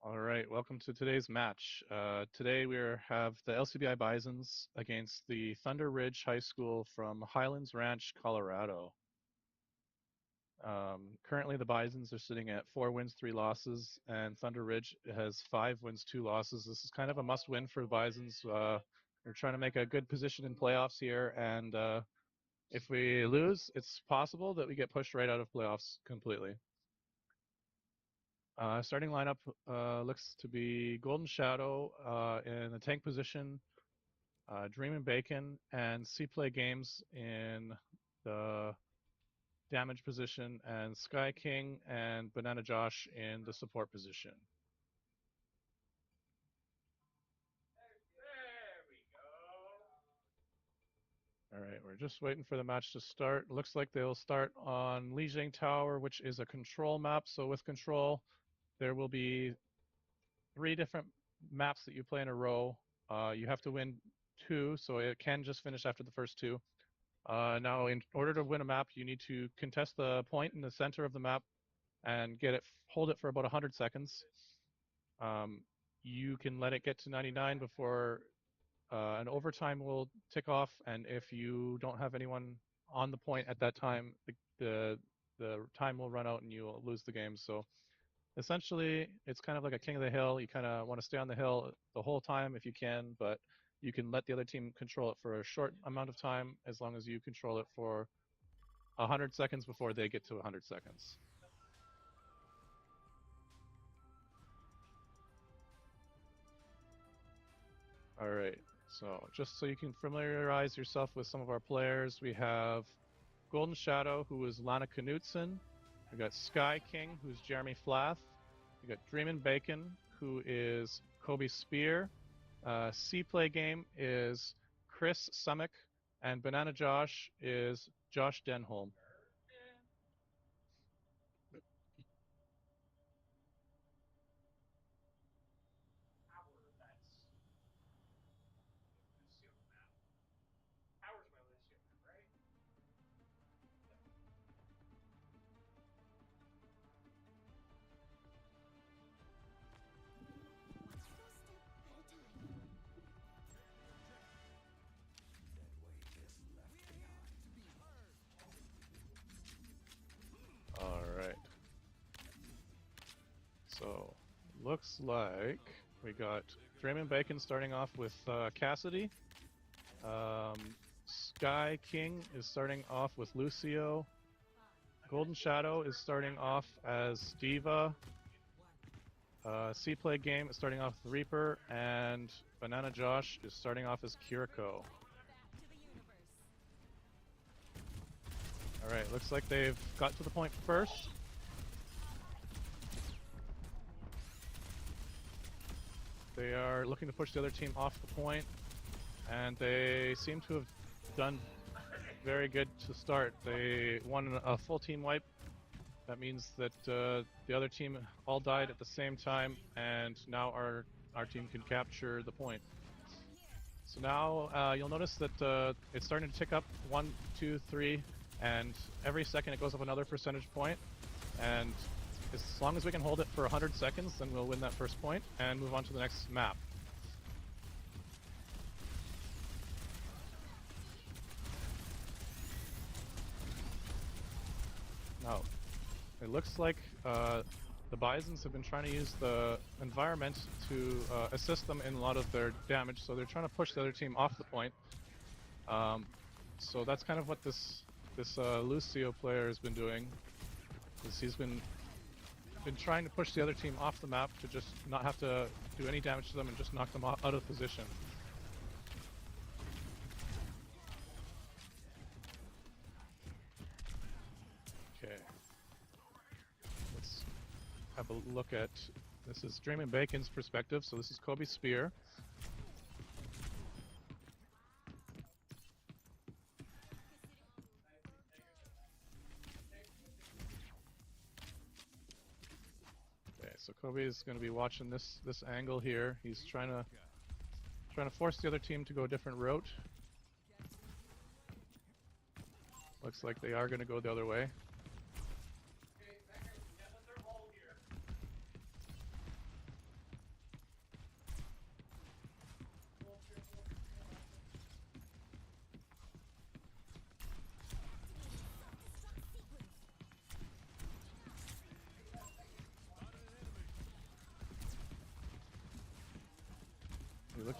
All right, welcome to today's match. Today we have the LCBI Bisons against the Thunder Ridge High School from Highlands Ranch, Colorado. Currently the Bisons are sitting at 4 wins, 3 losses, and Thunder Ridge has 5 wins, 2 losses. This is kind of a must-win for the Bisons. We're trying to make a good position in playoffs here, and if we lose, it's possible that we get pushed right out of playoffs completely. Starting lineup looks to be Golden Shadow in the tank position, Dream and Bacon, and C-Play Games in the damage position, and Sky King and Banana Josh in the support position. All right, we're just waiting for the match to start. Looks like they'll start on Lijiang Tower, which is a control map. So with control, there will be 3 different maps that you play in a row. You have to win 2, so it can just finish after the first 2. Now, in order to win a map, you need to contest the point in the center of the map and hold it for about 100 seconds. You can let it get to 99 before an overtime will tick off, and if you don't have anyone on the point at that time, the time will run out and you'll lose the game. So essentially, it's kind of like a king of the hill. You kind of want to stay on the hill the whole time if you can, but you can let the other team control it for a short amount of time as long as you control it for 100 seconds before they get to 100 seconds. All right, so just so you can familiarize yourself with some of our players, we have Golden Shadow, who is Lana Knutson. We got Sky King, who's Jeremy Flath. We got Dreamin' Bacon, who is Kobe Spear. C-Play Game is Chris Summick, and Banana Josh is Josh Denholm. All right. So, looks like we got Dreamin' Bacon starting off with Cassidy. Sky King is starting off with Lucio. Golden Shadow is starting off as Diva. C-Play Game is starting off with Reaper, and Banana Josh is starting off as Kiriko. Alright, looks like they've got to the point first. They are looking to push the other team off the point, and they seem to have done very good to start. They won a full team wipe. That means that the other team all died at the same time, and now our team can capture the point. So now you'll notice that it's starting to tick up 1, 2, 3, and every second it goes up another percentage point. And as long as we can hold it for 100 seconds, then we'll win that first point and move on to the next map. Now, it looks like the Bisons have been trying to use the environment to assist them in a lot of their damage, so they're trying to push the other team off the point. So that's kind of what this Lucio player has been doing. He's been trying to push the other team off the map to just not have to do any damage to them and just knock them out of position. Okay. Let's have a look at, this is Dreamin' Bacon's perspective, so this is Kobe Spear. Okay, so Kobe is going to be watching this angle here. He's trying to force the other team to go a different route. Looks like they are going to go the other way.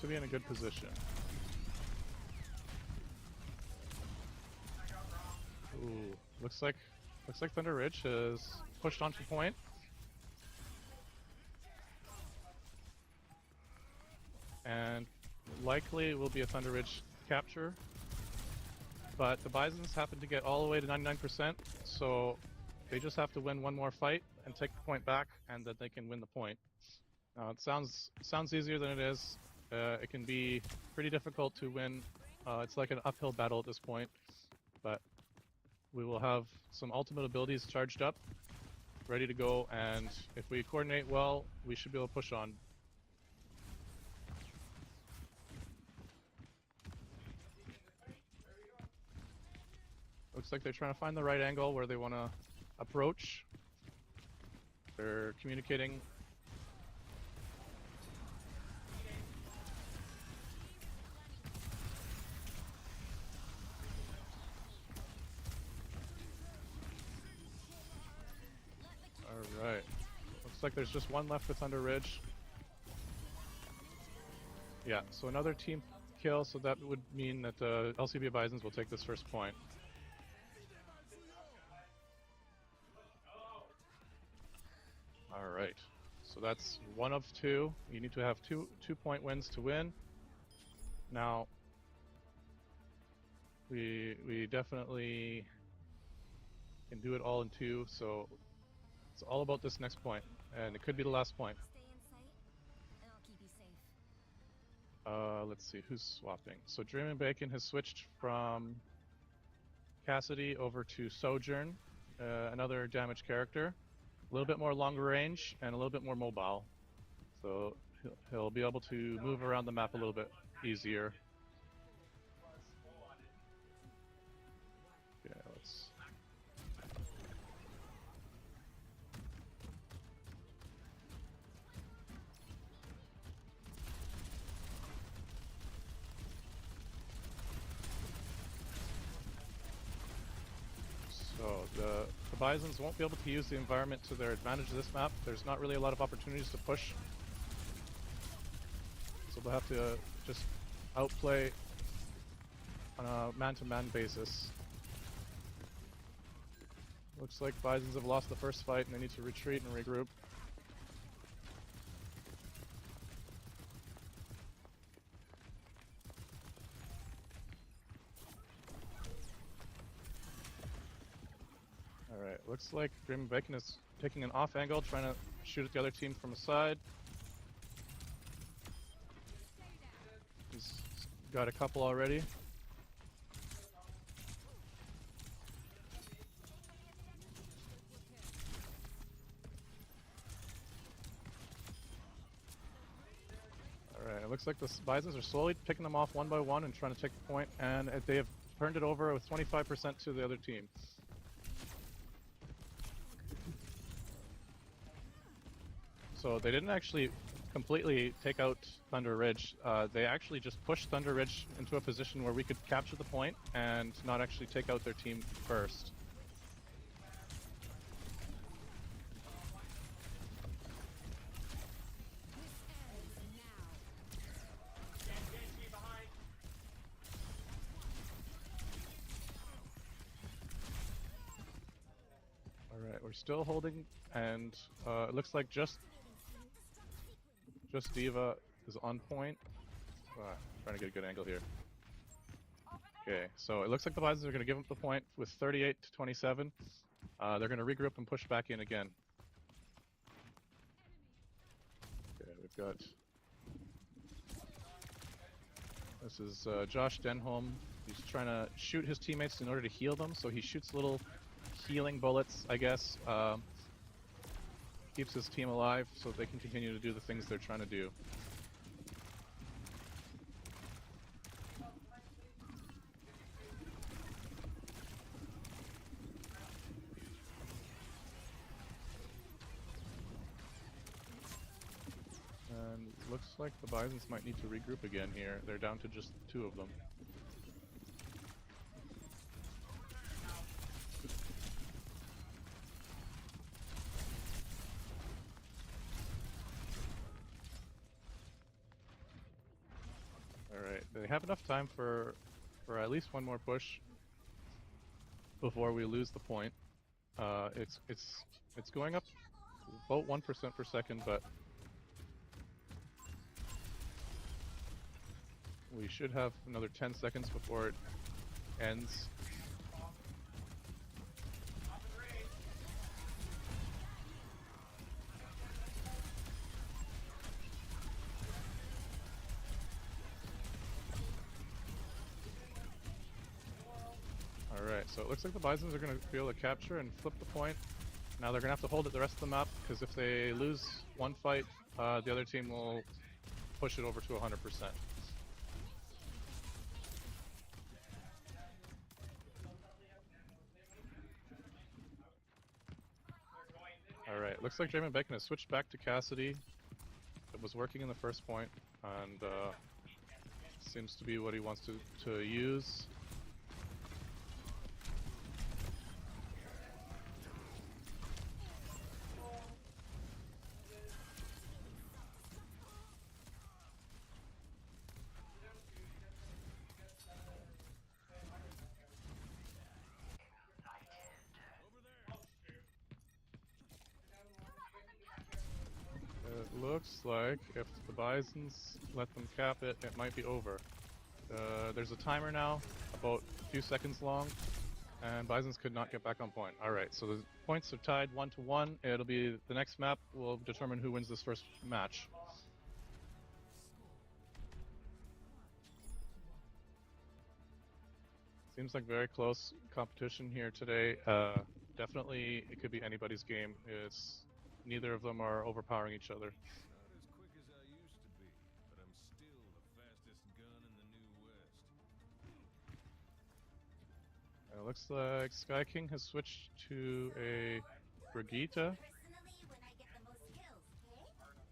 to be in a good position. Ooh, looks like Thunder Ridge has pushed onto point. And likely will be a Thunder Ridge capture. But the Bisons happen to get all the way to 99%, so they just have to win one more fight and take the point back, and then they can win the point. It sounds easier than it is. It can be pretty difficult to win. It's like an uphill battle at this point, but we will have some ultimate abilities charged up, ready to go, and if we coordinate well, we should be able to push on. Looks like they're trying to find the right angle where they want to approach. They're communicating. Alright. Looks like there's just one left with Thunder Ridge. Yeah, so another team kill, so that would mean that the LCBI Bisons will take this first point. Alright, so that's 1 of 2. You need to have two point wins to win. Now, we definitely can do it all in 2, so it's all about this next point, and it could be the last point. Stay in sight, and I'll keep you safe. Let's see, who's swapping? So Dreamin' Bacon has switched from Cassidy over to Sojourn, another damage character. A little bit more longer range and a little bit more mobile. So he'll be able to move around the map a little bit easier. Yeah, let's... So the Bisons won't be able to use the environment to their advantage this map. There's not really a lot of opportunities to push. So they'll have to just outplay on a man-to-man basis. Looks like Bisons have lost the first fight and they need to retreat and regroup. Alright, looks like Dreamin' Bacon is taking an off angle, trying to shoot at the other team from the side. He's got a couple already. Alright, it looks like the Bisons are slowly picking them off one by one and trying to take the point, and they have turned it over with 25% to the other team. So they didn't actually completely take out Thunder Ridge. They actually just pushed Thunder Ridge into a position where we could capture the point and not actually take out their team first. Alright, we're still holding, and it looks like just Diva is on point. Trying to get a good angle here. Okay, so it looks like the Bisons are going to give up the point with 38 to 27. They're going to regroup and push back in again. Okay, we've got... This is Josh Denholm. He's trying to shoot his teammates in order to heal them, so he shoots little healing bullets, I guess. Keeps his team alive so they can continue to do the things they're trying to do. And looks like the Bisons might need to regroup again here. They're down to just 2 of them. Alright, they have enough time for at least one more push before we lose the point. It's going up about 1% per second, but we should have another 10 seconds before it ends. Alright, so it looks like the Bisons are going to be able to capture and flip the point. Now they're going to have to hold it the rest of the map, because if they lose one fight, the other team will push it over to 100%. Alright, looks like Draymond Bacon has switched back to Cassidy. It was working in the first point, and seems to be what he wants to use. It looks like if the Bisons let them cap it, it might be over. There's a timer now, about a few seconds long, and Bisons could not get back on point. Alright, so the points are tied 1-1. It'll be the next map will determine who wins this first match. Seems like very close competition here today. Definitely, it could be anybody's game. Neither of them are overpowering each other. Not as quick as I used to be, but I'm still the fastest gun in the New West. It looks like Sky King has switched to a Brigitte. Personally, when I get the most kills, okay?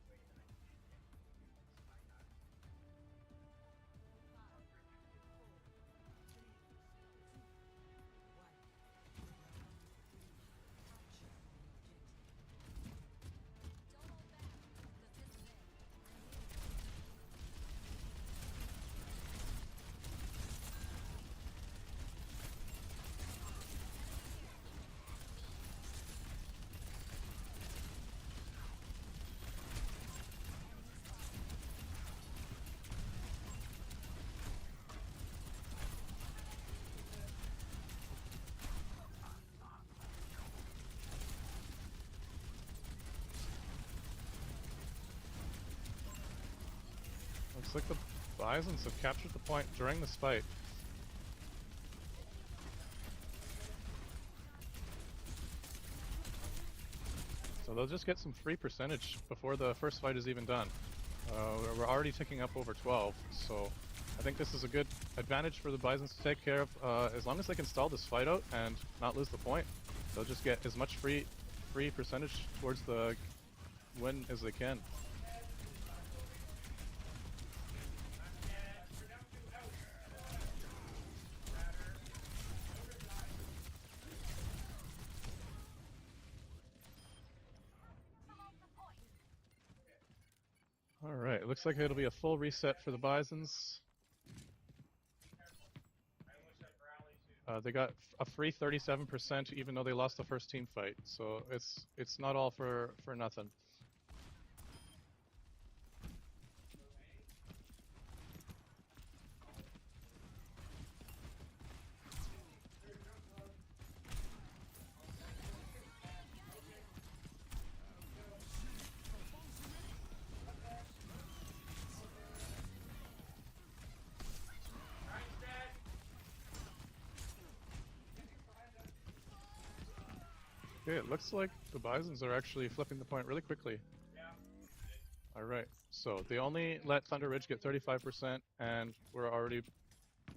Looks like the Bisons have captured the point during this fight. So they'll just get some free percentage before the first fight is even done. We're already ticking up over 12, so I think this is a good advantage for the Bisons to take care of. As long as they can stall this fight out and not lose the point, they'll just get as much free percentage towards the win as they can. Alright, it looks like it'll be a full reset for the Bisons. They got a free 37% even though they lost the first team fight, so it's not all for nothing. Okay, it looks like the Bisons are actually flipping the point really quickly. Alright, so they only let Thunder Ridge get 35%, and we're already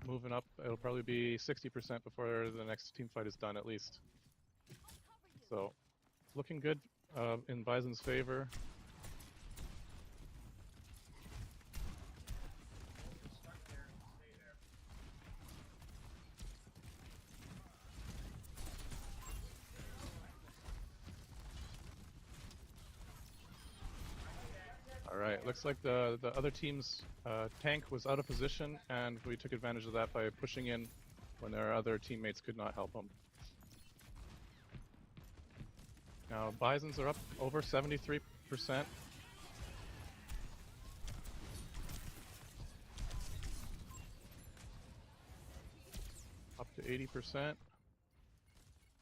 moving up. It'll probably be 60% before the next team fight is done, at least. So, looking good in Bison's favor. Alright, Okay, looks like the other team's tank was out of position, and we took advantage of that by pushing in when their other teammates could not help them. Now, Bisons are up over 73%. Up to 80%.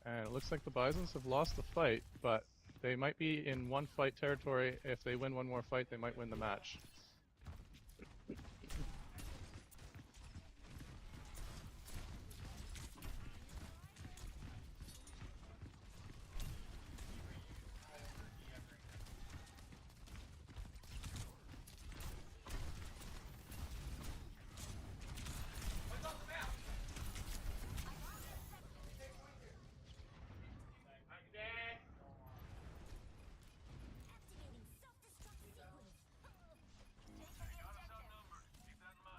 And it looks like the Bisons have lost the fight, but they might be in one fight territory. If they win one more fight, they might win the match.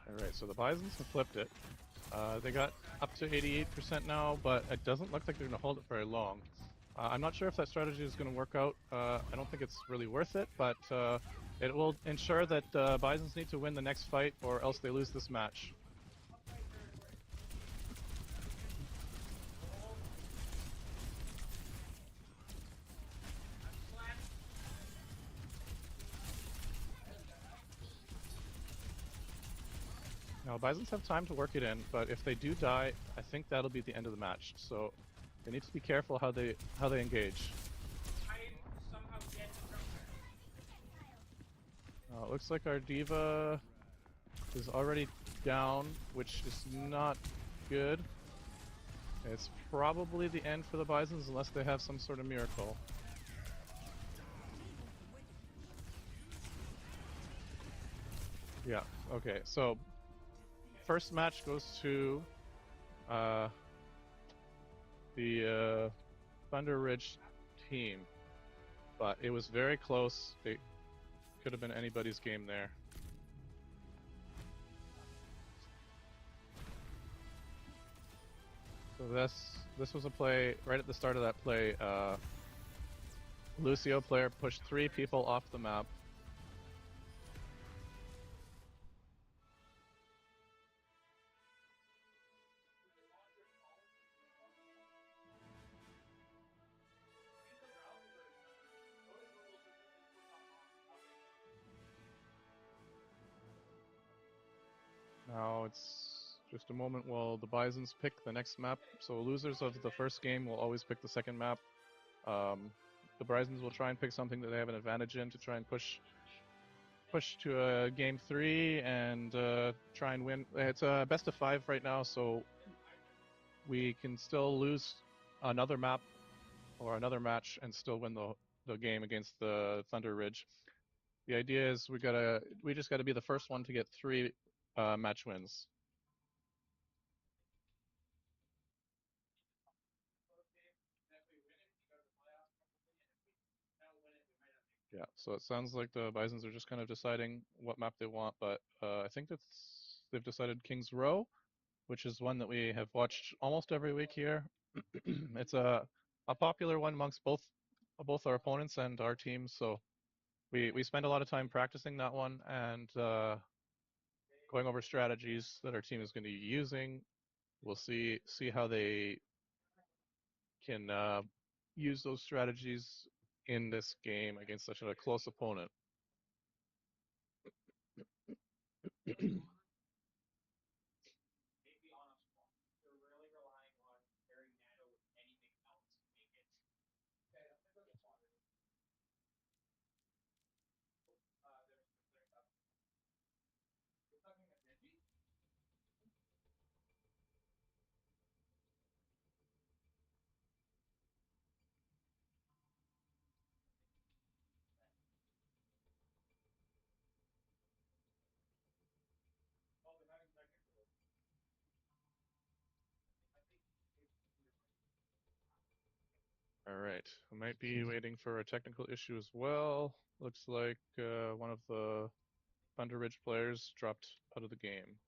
Alright, so the Bisons have flipped it. They got up to 88% now, but it doesn't look like they're going to hold it very long. I'm not sure if that strategy is going to work out. I don't think it's really worth it, but it will ensure that Bisons need to win the next fight or else they lose this match. Now, Bisons have time to work it in, but if they do die, I think that'll be the end of the match. So they need to be careful how they engage. It looks like our diva is already down, which is not good. It's probably the end for the Bisons unless they have some sort of miracle. Yeah, okay, so first match goes to the Thunder Ridge team, but it was very close. It could have been anybody's game there. So this was a play right at the start of that play. Lucio player pushed 3 people off the map. Now it's just a moment while the Bisons pick the next map. So losers of the first game will always pick the second map. The Bisons will try and pick something that they have an advantage in to try and push to a game 3 and try and win. It's a best of 5 right now, so we can still lose another map or another match and still win the game against the Thunder Ridge. The idea is we just gotta be the first one to get 3 match wins. Yeah, so it sounds like the Bisons are just kind of deciding what map they want, but I think they've decided King's Row, which is one that we have watched almost every week here. It's a popular one amongst both our opponents and our teams, so we spend a lot of time practicing that one and going over strategies that our team is going to be using. We'll see how they can use those strategies in this game against such a close opponent. All right, we might be waiting for a technical issue as well. Looks like one of the Thunder Ridge players dropped out of the game.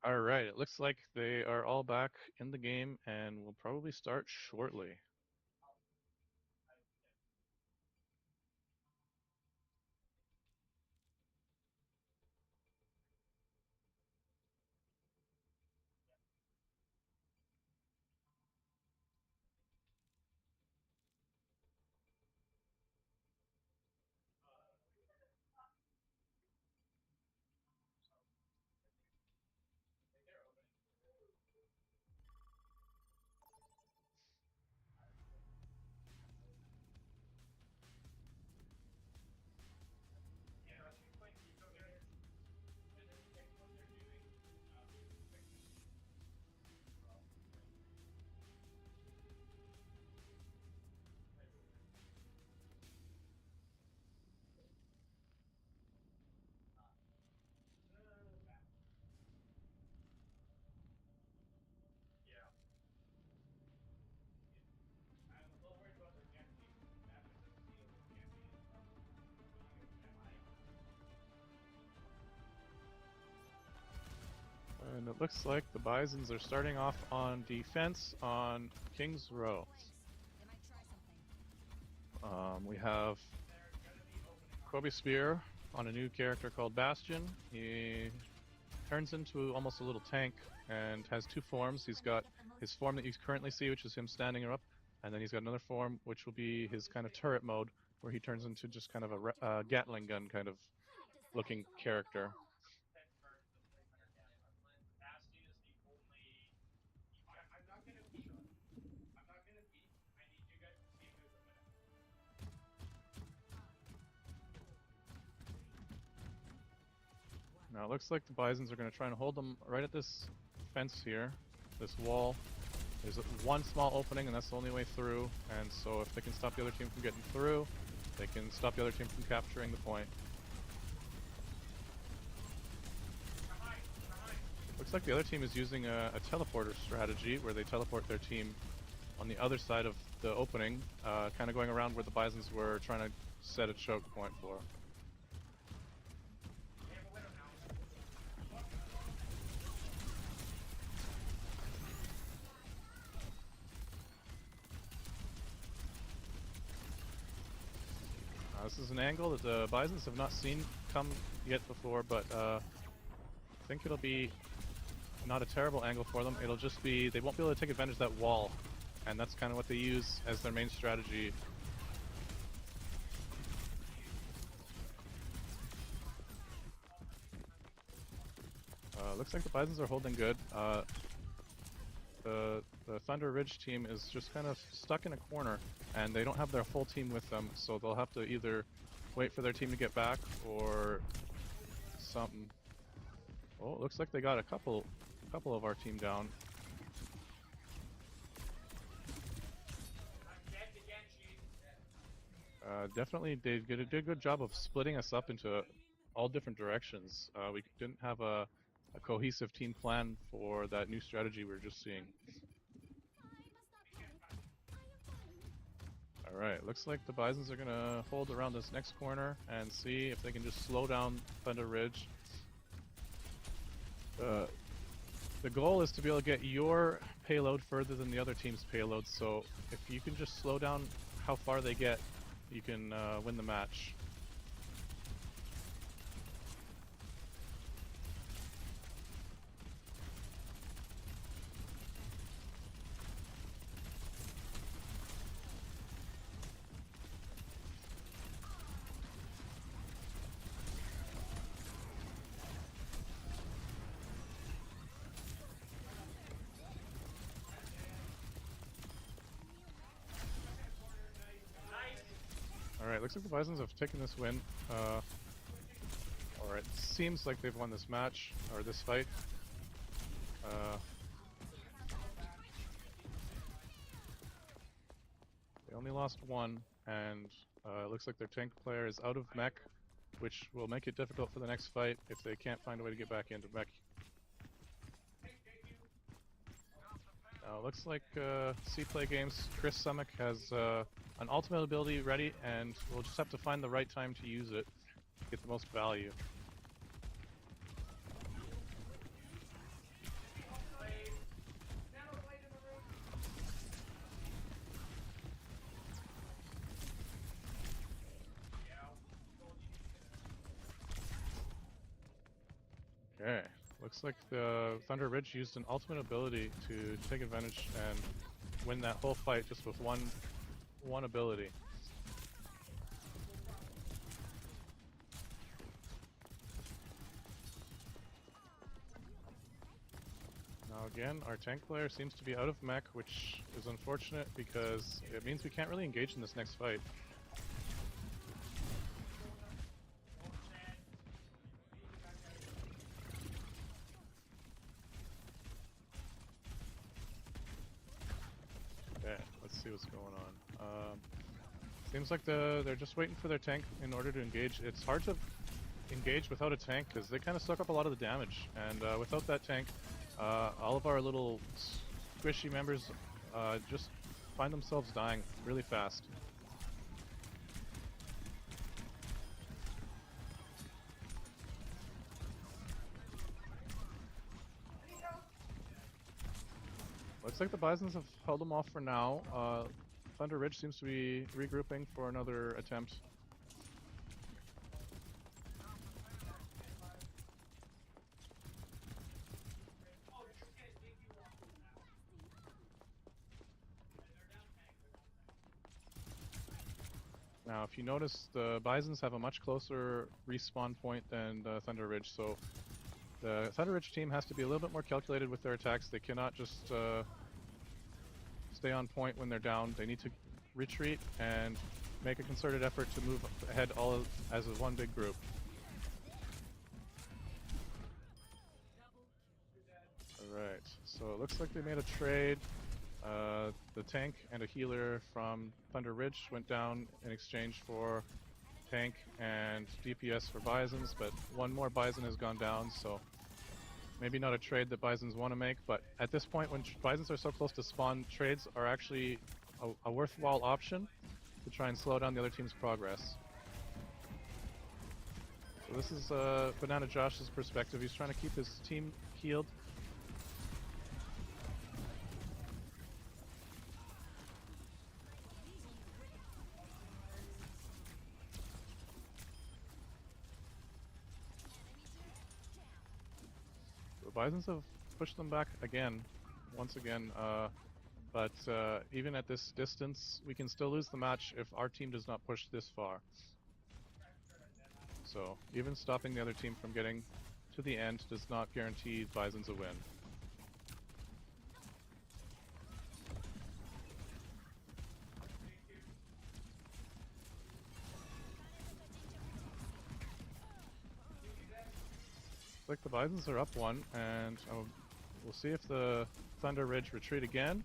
Alright, it looks like they are all back in the game and will probably start shortly. And it looks like the Bisons are starting off on defense on King's Row. They might try something. We have Kobe Spear on a new character called Bastion. He turns into almost a little tank and has two forms. He's got his form that you currently see, which is him standing up, and then he's got another form, which will be his kind of turret mode, where he turns into just kind of a Gatling gun kind of looking character. Now it looks like the Bisons are going to try and hold them right at this fence here, this wall. There's one small opening and that's the only way through, and so if they can stop the other team from getting through, they can stop the other team from capturing the point. Looks like the other team is using a teleporter strategy where they teleport their team on the other side of the opening, kind of going around where the Bisons were trying to set a choke point for. This is an angle that the Bisons have not seen come yet before, but I think it'll be not a terrible angle for them. It'll just be, they won't be able to take advantage of that wall, and that's kind of what they use as their main strategy. Looks like the Bisons are holding good. The Thunder Ridge team is just kind of stuck in a corner, and they don't have their full team with them, so they'll have to either wait for their team to get back or something. Oh, it looks like they got a couple of our team down. Definitely, they did a good job of splitting us up into all different directions. We didn't have a cohesive team plan for that new strategy we were just seeing. Alright, looks like the Bisons are gonna hold around this next corner and see if they can just slow down Thunder Ridge. The goal is to be able to get your payload further than the other team's payload, so if you can just slow down how far they get, you can win the match. Alright, looks like the Bisons have taken this win. Or it seems like they've won this match, or this fight. They only lost one, and it looks like their tank player is out of mech, which will make it difficult for the next fight if they can't find a way to get back into mech. Looks like C-Play Games, Chris Summick has an ultimate ability ready, and we'll just have to find the right time to use it to get the most value. Okay, looks like the Thunder Ridge used an ultimate ability to take advantage and win that whole fight just with one ability. Now again, our tank player seems to be out of mech, which is unfortunate because it means we can't really engage in this next fight. Okay, let's see what's going on. Seems like they're just waiting for their tank in order to engage. It's hard to engage without a tank because they kind of suck up a lot of the damage, and without that tank, all of our little squishy members just find themselves dying really fast. Looks like the Bisons have held them off for now. Thunder Ridge seems to be regrouping for another attempt. Now, if you notice, the Bisons have a much closer respawn point than the Thunder Ridge, so the Thunder Ridge team has to be a little bit more calculated with their attacks. They cannot just stay on point when they're down. They need to retreat and make a concerted effort to move ahead all as one big group. Alright, so it looks like they made a trade. The tank and a healer from Thunder Ridge went down in exchange for tank and DPS for Bisons, but one more Bison has gone down, so maybe not a trade that Bisons want to make, but at this point when Bisons are so close to spawn, trades are actually a worthwhile option to try and slow down the other team's progress. So this is Banana Josh's perspective. He's trying to keep his team healed. Bisons have pushed them back once again, but even at this distance, we can still lose the match if our team does not push this far. So even stopping the other team from getting to the end does not guarantee Bisons a win. Looks like the Bisons are up one, and we'll see if the Thunder Ridge retreat again.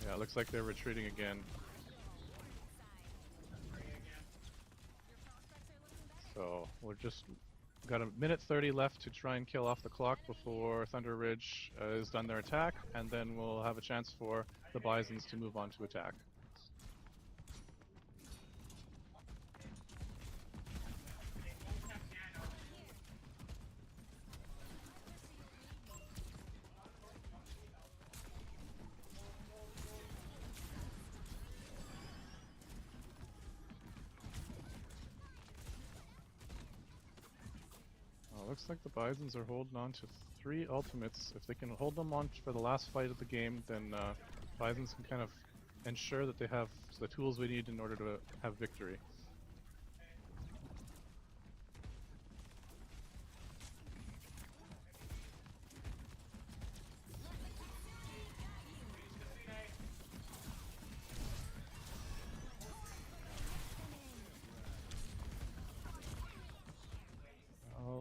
Yeah, it looks like they're retreating again. So we're just got a minute 30 left to try and kill off the clock before Thunder Ridge has done their attack, and then we'll have a chance for the Bisons to move on to attack. Looks like the Bisons are holding on to 3 ultimates. If they can hold them on for the last fight of the game, then Bisons can kind of ensure that they have the tools we need in order to have victory.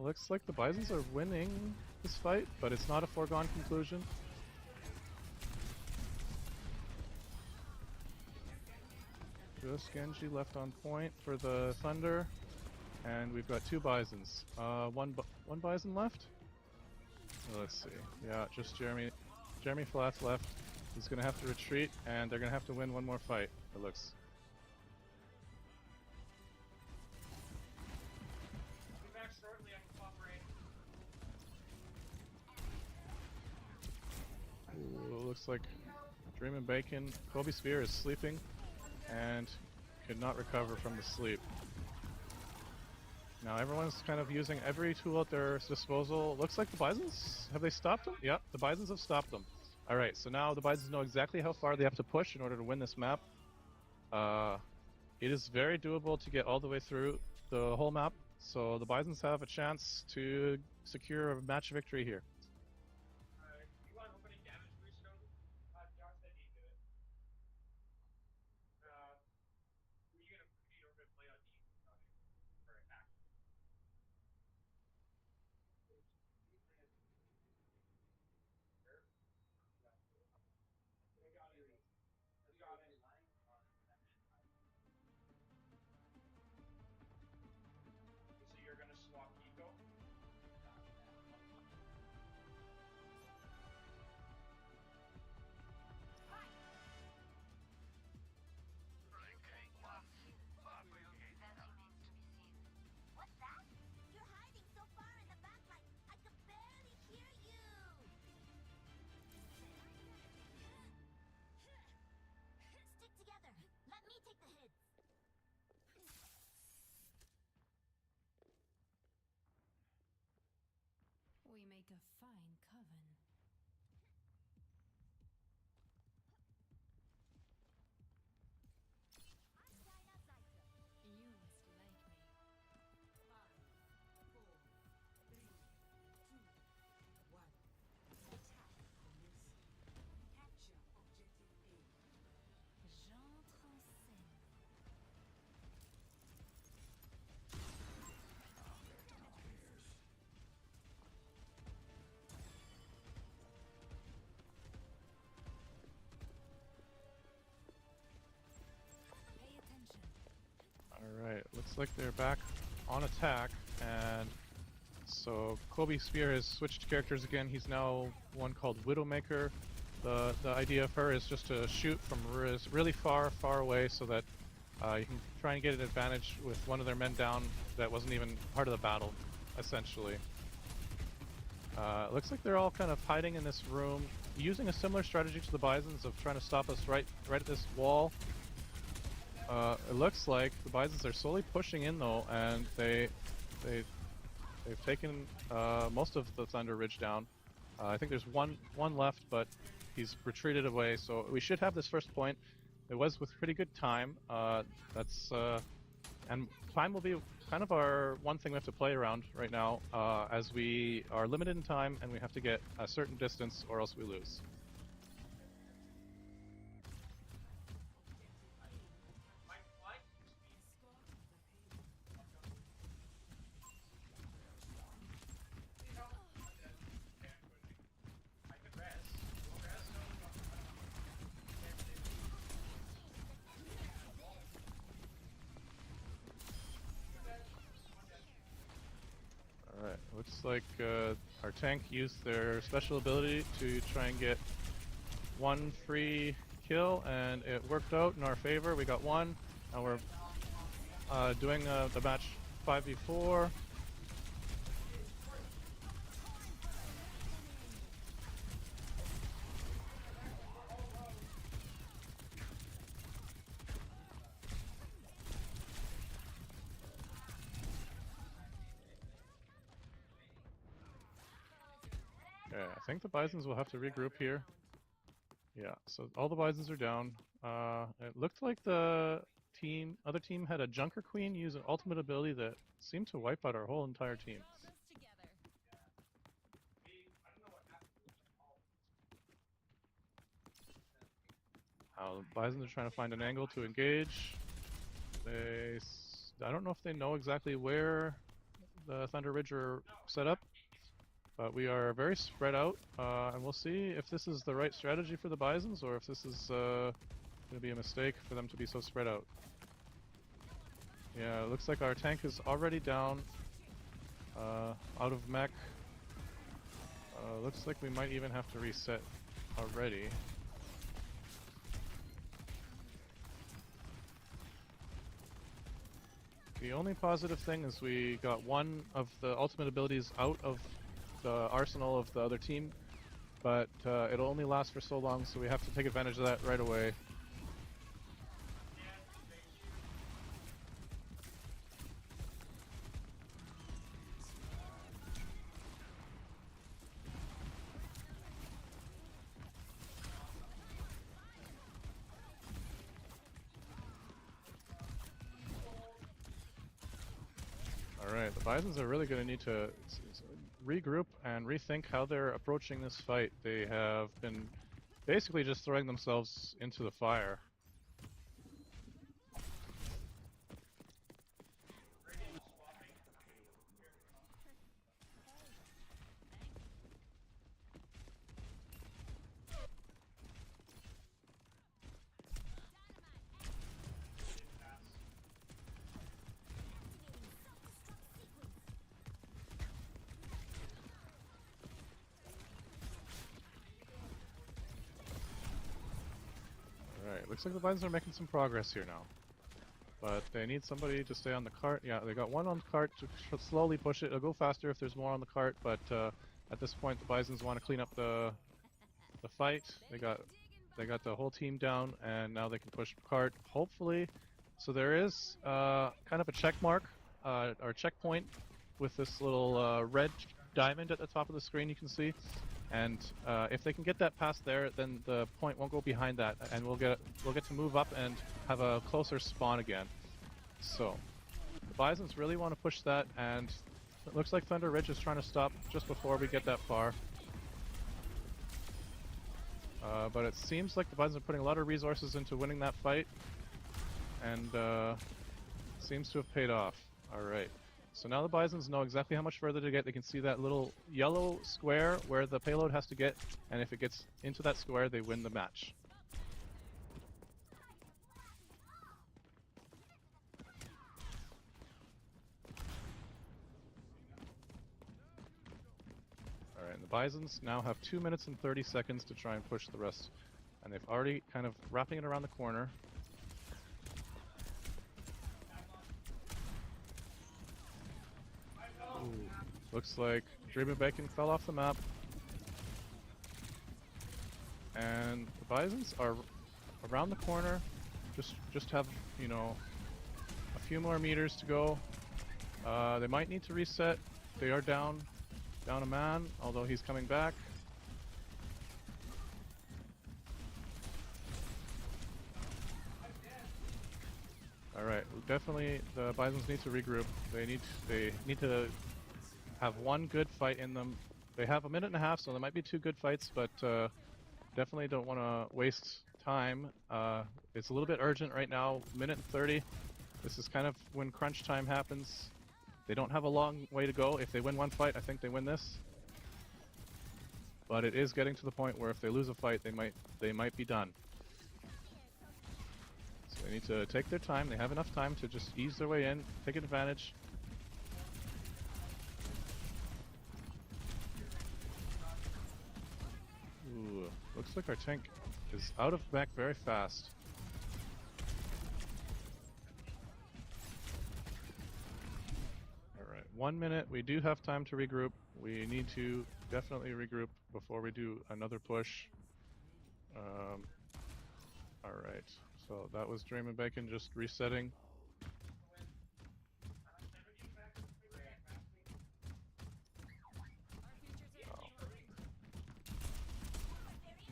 Looks like the Bisons are winning this fight, but it's not a foregone conclusion. Just Genji left on point for the Thunder, and we've got 2 Bisons. One Bison left? Let's see. Yeah, just Jeremy Flats left. He's gonna have to retreat, and they're gonna have to win one more fight, it looks. Ooh, looks like Dreamin' Bacon. Kobe Spear is sleeping and could not recover from the sleep. Now everyone's kind of using every tool at their disposal. Looks like the Bisons, have they stopped them? Yep, the Bisons have stopped them. Alright, so now the Bisons know exactly how far they have to push in order to win this map. It is very doable to get all the way through the whole map, so the Bisons have a chance to secure a match victory here. What's that? You're hiding so far in the back like I could barely hear you. Stick together. Let me take the hits. We make a fine coven. You must like me. 5, 4, 3, 2, 1. Attack on this. Capture objective A. J'entre en scène. Pay attention. Alright, looks like they're back on attack, and so Kobe Spear has switched characters again. He's now one called Widowmaker. The idea of her is just to shoot from really far away so that you can try and get an advantage with one of their men down that wasn't even part of the battle, essentially. It looks like they're all kind of hiding in this room, using a similar strategy to the Bisons of trying to stop us right at this wall. It looks like the Bisons are slowly pushing in though, and they've taken most of the Thunder Ridge down. I think there's one left, but he's retreated away. So we should have this first point. It was with pretty good time. And time will be kind of our one thing we have to play around right now, as we are limited in time and we have to get a certain distance or else we lose. Alright, looks like our tank used their special ability to try and get one free kill, and it worked out in our favor. We got one. Now we're doing the match 5v4. Okay, I think the Bisons will have to regroup here. Yeah, so all the Bisons are down. It looked like the other team had a Junker Queen use an ultimate ability that seemed to wipe out our whole entire team. The Bisons are trying to find an angle to engage. I don't know if they know exactly where the Thunder Ridge are set up, but we are very spread out, and we'll see if this is the right strategy for the Bisons or if this is going to be a mistake for them to be so spread out. Yeah, it looks like our tank is already down, out of mech. Looks like we might even have to reset already. The only positive thing is we got one of the ultimate abilities out of the arsenal of the other team, but it'll only last for so long, so we have to take advantage of that right away. Alright, the Bisons are really going to need to regroup and rethink how they're approaching this fight. They have been basically just throwing themselves into the fire. Alright, looks like the Bisons are making some progress here now. But they need somebody to stay on the cart. Yeah, they got one on the cart to slowly push it. It'll go faster if there's more on the cart, but at this point the Bisons want to clean up the fight. They got the whole team down, and now they can push the cart, hopefully. So there is kind of a check mark, or checkpoint, with this little red diamond at the top of the screen you can see. And if they can get that past there, then the point won't go behind that, and we'll get to move up and have a closer spawn again. So the Bisons really want to push that, and it looks like Thunder Ridge is trying to stop just before we get that far. But it seems like the Bisons are putting a lot of resources into winning that fight, and seems to have paid off. All right. So now the Bisons know exactly how much further to get. They can see that little yellow square where the payload has to get, and if it gets into that square, they win the match. Alright, and the Bisons now have 2 minutes and 30 seconds to try and push the rest. And they've already kind of wrapping it around the corner. Ooh, looks like Dream of Bacon fell off the map. And the Bisons are around the corner. Just have, you know, a few more meters to go. They might need to reset. They are down a man, although he's coming back. Alright, definitely the Bisons need to regroup. They need to have one good fight in them. They have a minute and a half, so there might be two good fights, but definitely don't want to waste time. It's a little bit urgent right now, minute and 30. This is kind of when crunch time happens. They don't have a long way to go. If they win one fight, I think they win this. But it is getting to the point where if they lose a fight, they might be done. So they need to take their time. They have enough time to just ease their way in, take advantage. Ooh, looks like our tank is out of mech very fast. Alright, 1 minute. We do have time to regroup. We need to definitely regroup before we do another push. Alright, so that was Dream and Bacon just resetting.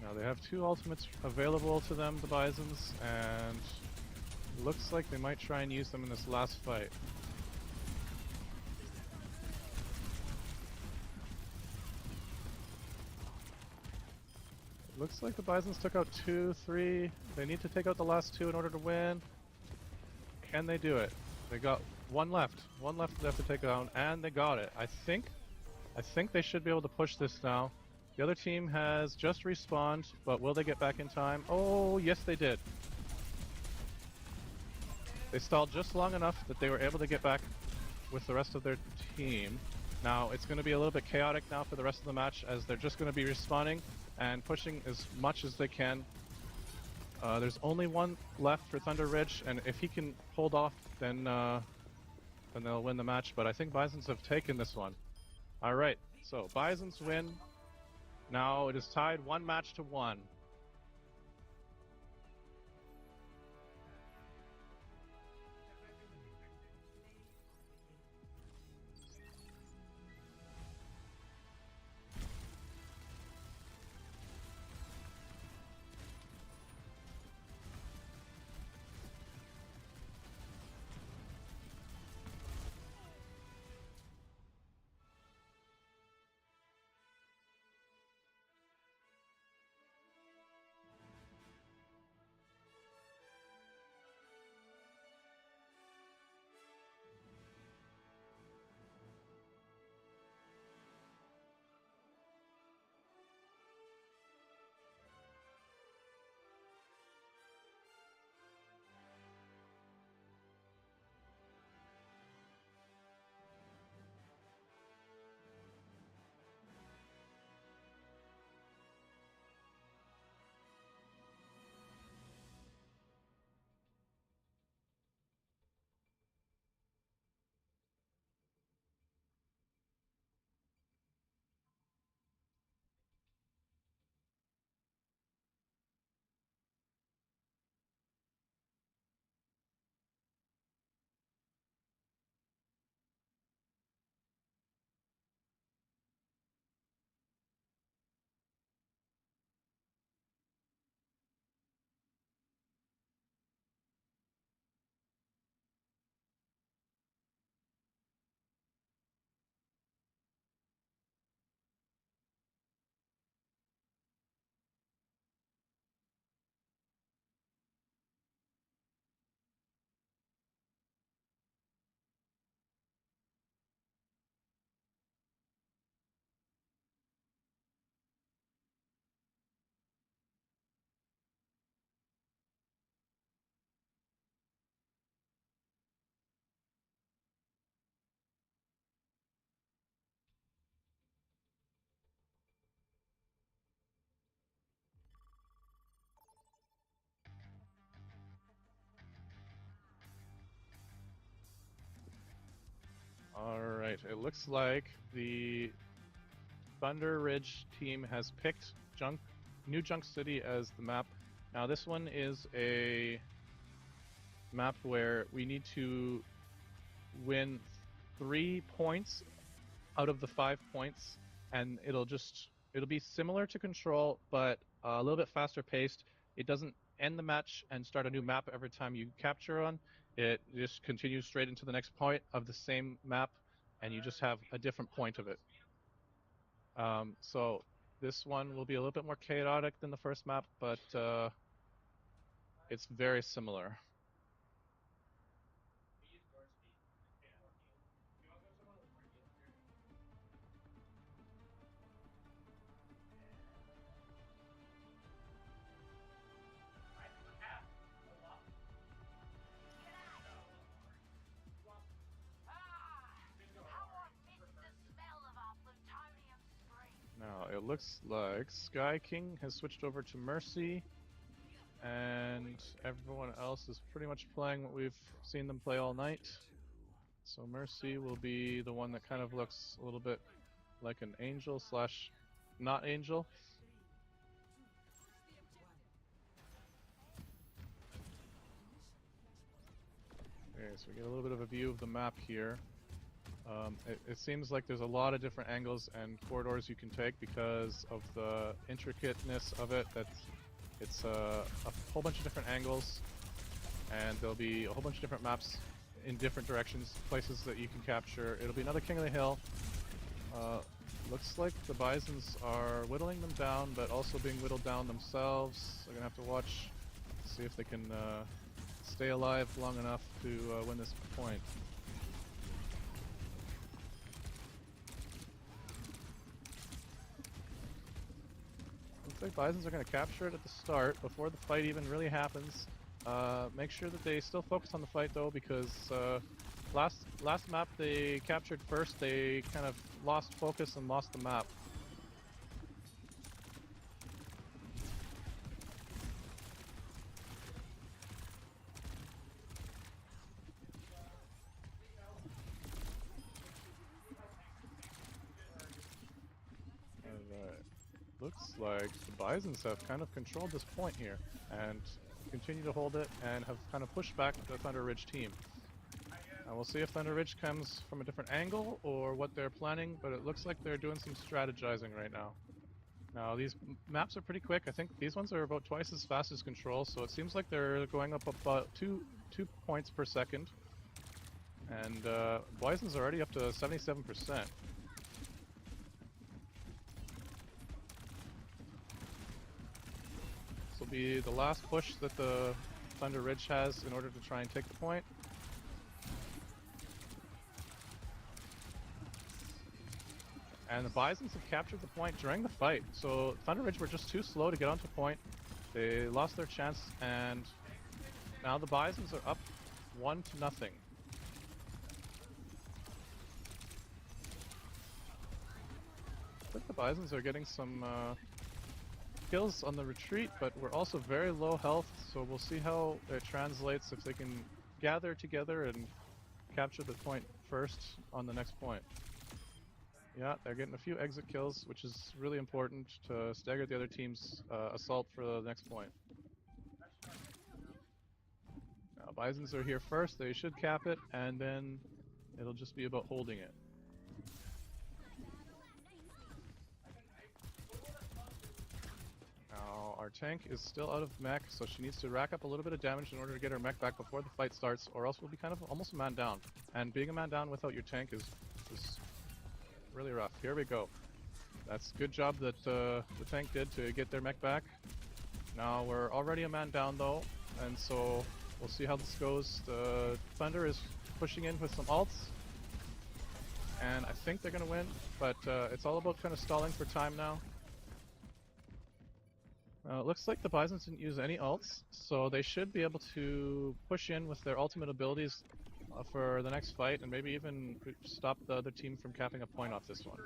Now they have two ultimates available to them, the Bisons, and looks like they might try and use them in this last fight. It looks like the Bisons took out 2, 3. They need to take out the last 2 in order to win. Can they do it? They got one left. One left they have to take down, and they got it. I think they should be able to push this now. The other team has just respawned, but will they get back in time? Oh, yes they did. They stalled just long enough that they were able to get back with the rest of their team. Now, it's going to be a little bit chaotic now for the rest of the match, as they're just going to be respawning and pushing as much as they can. There's only one left for Thunder Ridge, and if he can hold off, then they'll win the match. But I think Bisons have taken this one. Alright, so Bisons win. Now it is tied 1 match to 1. Alright, it looks like the Thunder Ridge team has picked New Junk City as the map. Now this one is a map where we need to win 3 points out of the 5 points, and it'll be similar to Control, but a little bit faster paced. It doesn't end the match and start a new map every time you capture one. It just continues straight into the next point of the same map, and you just have a different point of it. So this one will be a little bit more chaotic than the first map, but it's very similar. Now it looks like Sky King has switched over to Mercy, and everyone else is pretty much playing what we've seen them play all night. So Mercy will be the one that kind of looks a little bit like an angel slash not angel. Okay, so we get a little bit of a view of the map here. It seems like there's a lot of different angles and corridors you can take because of the intricateness of it. It's a whole bunch of different angles, and there'll be a whole bunch of different maps in different directions, places that you can capture. It'll be another King of the Hill. Looks like the Bisons are whittling them down, but also being whittled down themselves. They're gonna have to watch, see if they can stay alive long enough to win this point. Looks like Bisons are going to capture it at the start before the fight even really happens. Make sure that they still focus on the fight though, because last map they captured first, they kind of lost focus and lost the map. Looks like the Bisons have kind of controlled this point here and continue to hold it and have kind of pushed back the Thunder Ridge team. We'll see if Thunder Ridge comes from a different angle or what they're planning, but it looks like they're doing some strategizing right now. Now these maps are pretty quick. I think these ones are about twice as fast as Control, so it seems like they're going up about two points per second. And Bison's already up to 77%. This will be the last push that the Thunder Ridge has in order to try and take the point. And the Bisons have captured the point during the fight, so Thunder Ridge were just too slow to get onto point. They lost their chance, and now the Bisons are up 1-0. I think the Bisons are getting some kills on the retreat, but we're also very low health, so we'll see how it translates if they can gather together and capture the point first on the next point. Yeah, they're getting a few exit kills, which is really important to stagger the other team's assault for the next point. Now, Bisons are here first, they should cap it, and then it'll just be about holding it. Now, our tank is still out of mech, so she needs to rack up a little bit of damage in order to get her mech back before the fight starts, or else we'll be kind of almost a man down. And being a man down without your tank is really rough. Here we go. That's a good job that the tank did to get their mech back. Now we're already a man down though, and so we'll see how this goes. The Thunder is pushing in with some ults, and I think they're gonna win, but it's all about kind of stalling for time now. It looks like the Bisons didn't use any ults, so they should be able to push in with their ultimate abilities for the next fight, and maybe even stop the other team from capping a point off this one.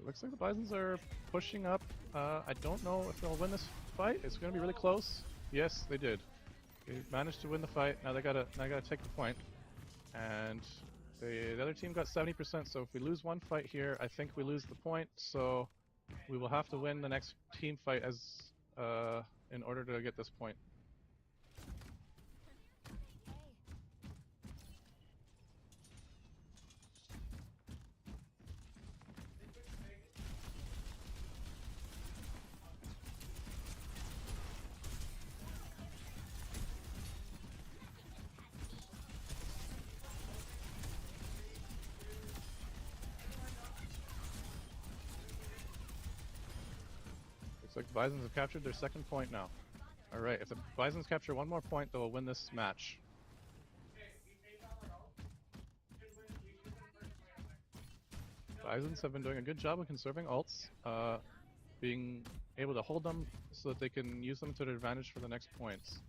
looks like the Bisons are pushing up. I don't know if they'll win this fight. It's going to be really close. Yes, they did. They managed to win the fight. Now they gotta take the point. And the other team got 70%. So if we lose one fight here, I think we lose the point. So we will have to win the next team fight as in order to get this point. Looks like the Bisons have captured their second point now. Alright, if the Bisons capture one more point, they will win this match. Bisons have been doing a good job of conserving ults, being able to hold them so that they can use them to their advantage for the next points.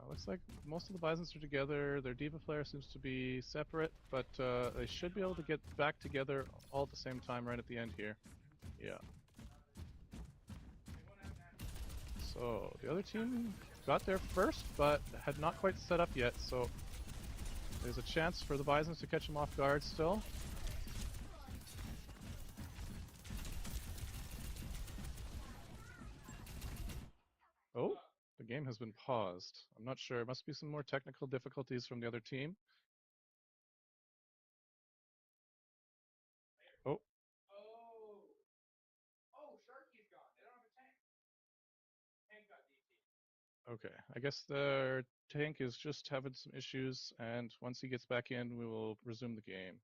Looks like most of the Bisons are together. Their D.Va player seems to be separate, but they should be able to get back together all at the same time right at the end here. Yeah. So the other team got there first, but had not quite set up yet, so there's a chance for the Bisons to catch them off guard still. Oh, the game has been paused. I'm not sure. It must be some more technical difficulties from the other team. Oh. Okay, I guess their tank is just having some issues, and once he gets back in, we will resume the game.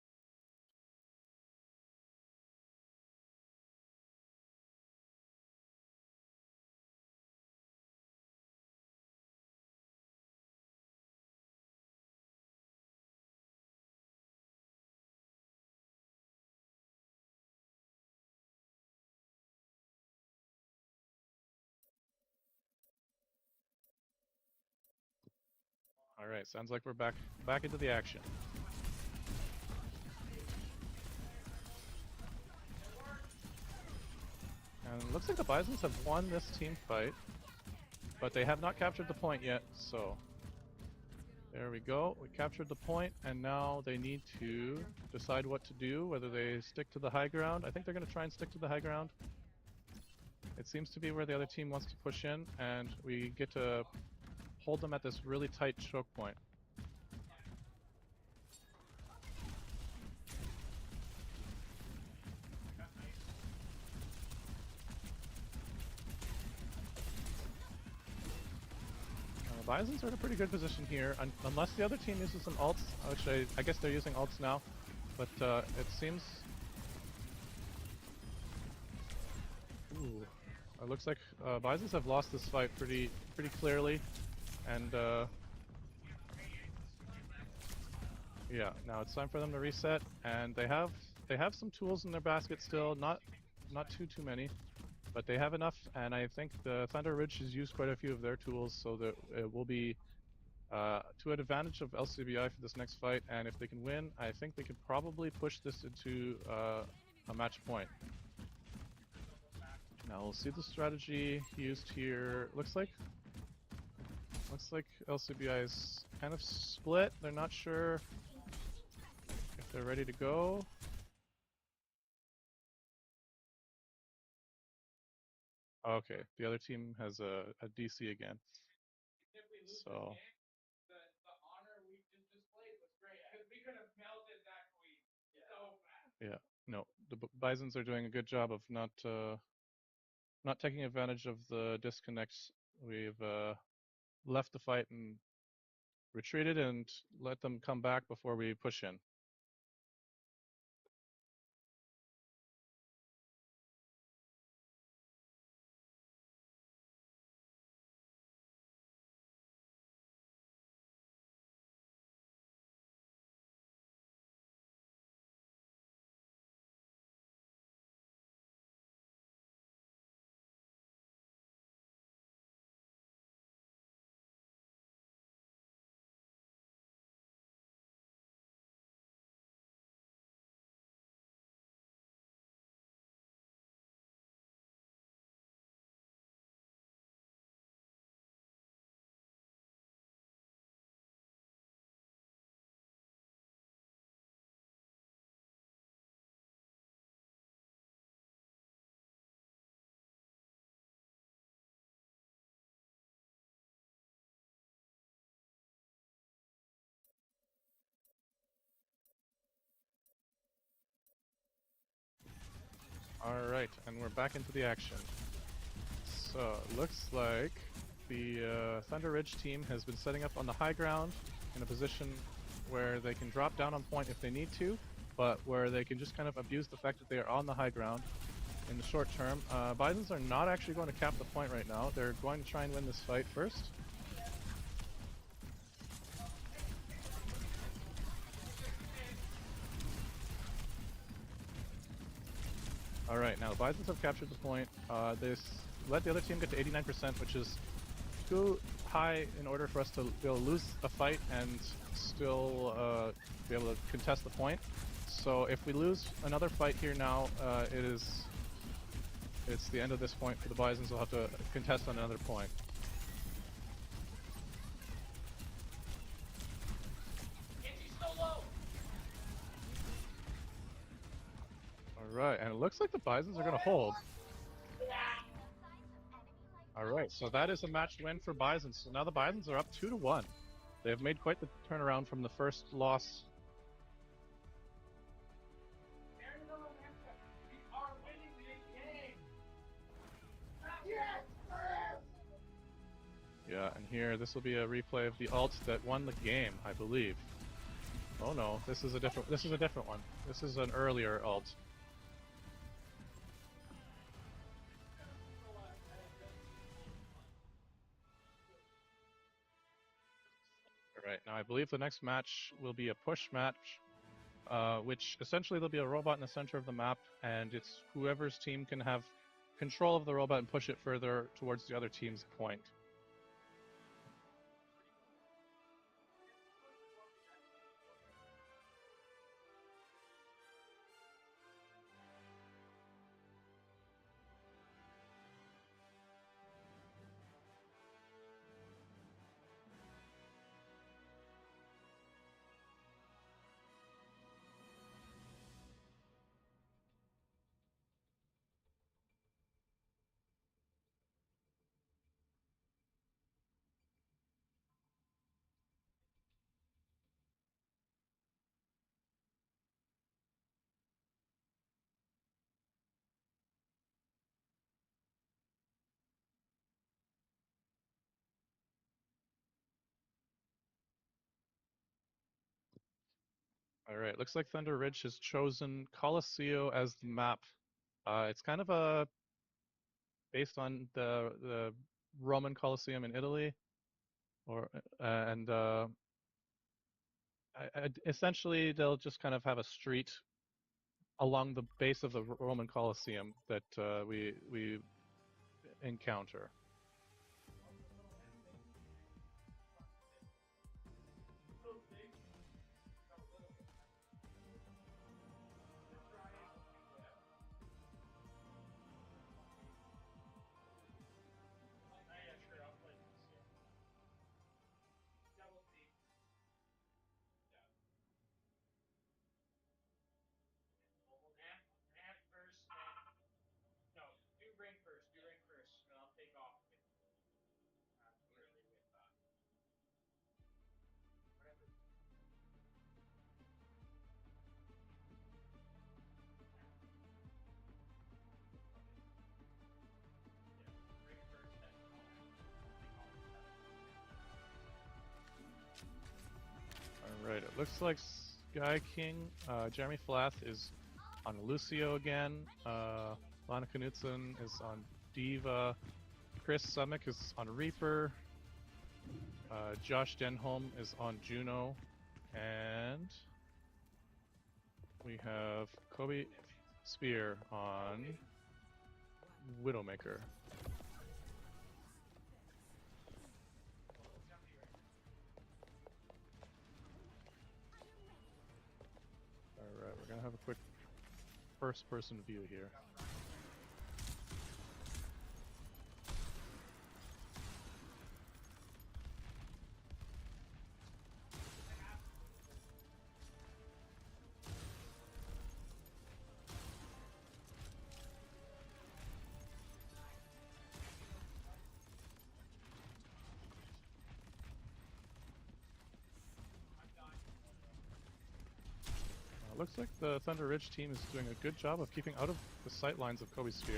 Alright, sounds like we're back into the action. And it looks like the Bisons have won this team fight, but they have not captured the point yet, so there we go. We captured the point, and now they need to decide what to do, whether they stick to the high ground. I think they're going to try and stick to the high ground. It seems to be where the other team wants to push in, and we get to hold them at this really tight choke point. The Bisons are in a pretty good position here, unless the other team uses some ults, which I guess they're using ults now, but it seems... Ooh. It looks like Bisons have lost this fight pretty clearly, and yeah, now it's time for them to reset, and they have some tools in their basket still, not too many, but they have enough, and I think the Thunder Ridge has used quite a few of their tools, so that it will be to an advantage of LCBI for this next fight, and if they can win, I think they could probably push this into a match point. Now we'll see the strategy used here. Looks like LCBI is kind of split. They're not sure if they're ready to go. Okay, the other team has a DC again. So. Yeah, no, the Bisons are doing a good job of not taking advantage of the disconnects. We've left the fight and retreated and let them come back before we push in. Alright, and we're back into the action. So, looks like the Thunder Ridge team has been setting up on the high ground in a position where they can drop down on point if they need to, but where they can just kind of abuse the fact that they are on the high ground in the short term. Bisons are not actually going to cap the point right now. They're going to try and win this fight first. Alright, now the Bisons have captured the point. They let the other team get to 89%, which is too high in order for us to be able to lose a fight and still be able to contest the point. So if we lose another fight here now, it's the end of this point for the Bisons. We'll have to contest on another point. Alright, and it looks like the Bisons are going to hold. Alright, so that is a match win for Bisons. So now the Bisons are up 2-1. They have made quite the turnaround from the first loss. Yeah, and here, this will be a replay of the ult that won the game, I believe. Oh no, this is a different one. This is an earlier ult. Alright, now I believe the next match will be a push match, which essentially there'll be a robot in the center of the map, and it's whoever's team can have control of the robot and push it further towards the other team's point. Alright, looks like Thunder Ridge has chosen Colosseo as the map. It's kind of based on the Roman Colosseum in Italy, essentially they'll just kind of have a street along the base of the Roman Colosseum that we encounter. Alright, it looks like Sky King, Jeremy Flath is on Lucio again, Lana Knutson is on Diva, Chris Summick is on Reaper, Josh Denholm is on Juno, and we have Kobe Spear on Widowmaker. Alright, we're gonna have a quick first-person view here. looks like the Thunder Ridge team is doing a good job of keeping out of the sight lines of Kobe's Sphere.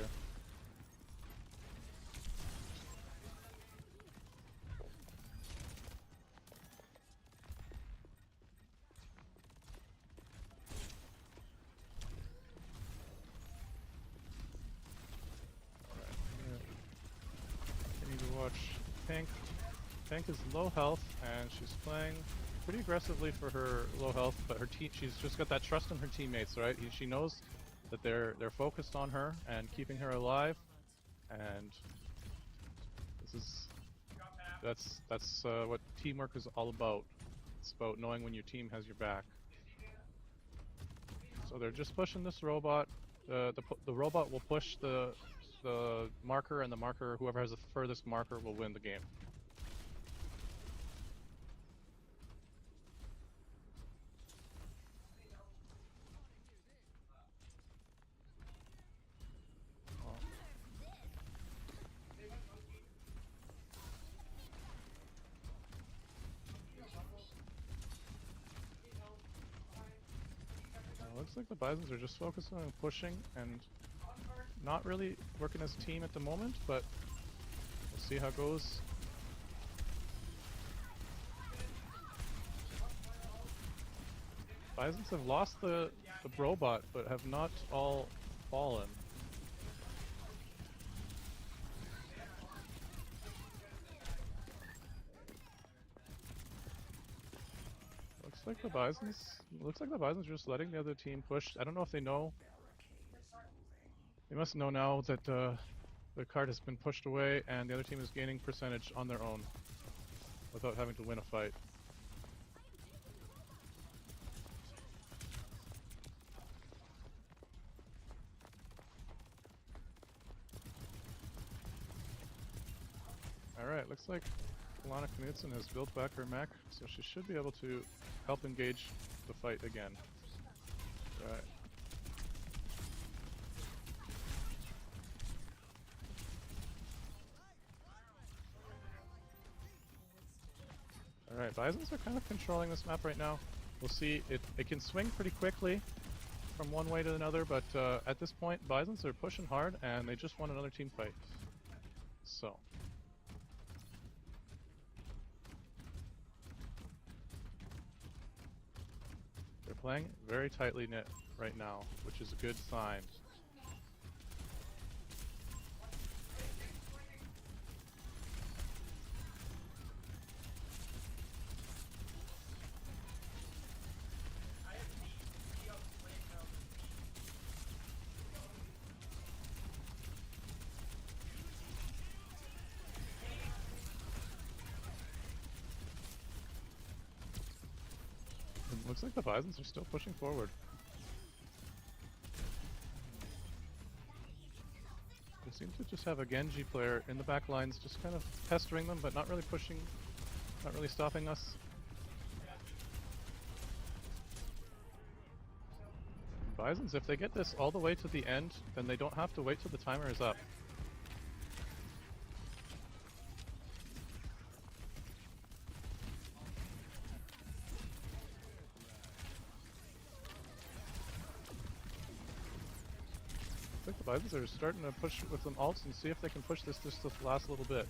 Continue to watch Pink. Pink is low health, and she's playing pretty aggressively for her low health, but she's just got that trust in her teammates, right? She knows that they're focused on her and keeping her alive, and that's what teamwork is all about. It's about knowing when your team has your back. So they're just pushing this robot. The robot will push the marker, and the marker, whoever has the furthest marker, will win the game. Looks like the Bisons are just focusing on pushing and not really working as a team at the moment, but we'll see how it goes. Bisons have lost the robot, but have not all fallen. Looks like the Bisons are just letting the other team push. I don't know if they know. They must know now that the card has been pushed away and the other team is gaining percentage on their own without having to win a fight. Alright, looks like Alana Knudsen has built back her mech, so she should be able to help engage the fight again. Right. Alright, Bisons are kind of controlling this map right now. We'll see, it can swing pretty quickly from one way to another, but at this point, Bisons are pushing hard and they just won another team fight. So. They're playing very tightly knit right now, which is a good sign. Looks like the Bisons are still pushing forward. They seem to just have a Genji player in the back lines, just kind of pestering them, but not really pushing, not really stopping us. Bisons, if they get this all the way to the end, then they don't have to wait till the timer is up. I think the Bisons are starting to push with some ults and see if they can push this just the last little bit.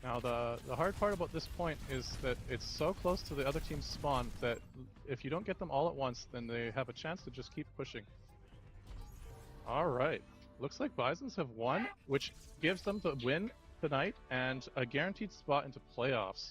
Now the hard part about this point is that it's so close to the other team's spawn that if you don't get them all at once, then they have a chance to just keep pushing. Alright, looks like Bisons have won, which gives them the win tonight and a guaranteed spot into playoffs.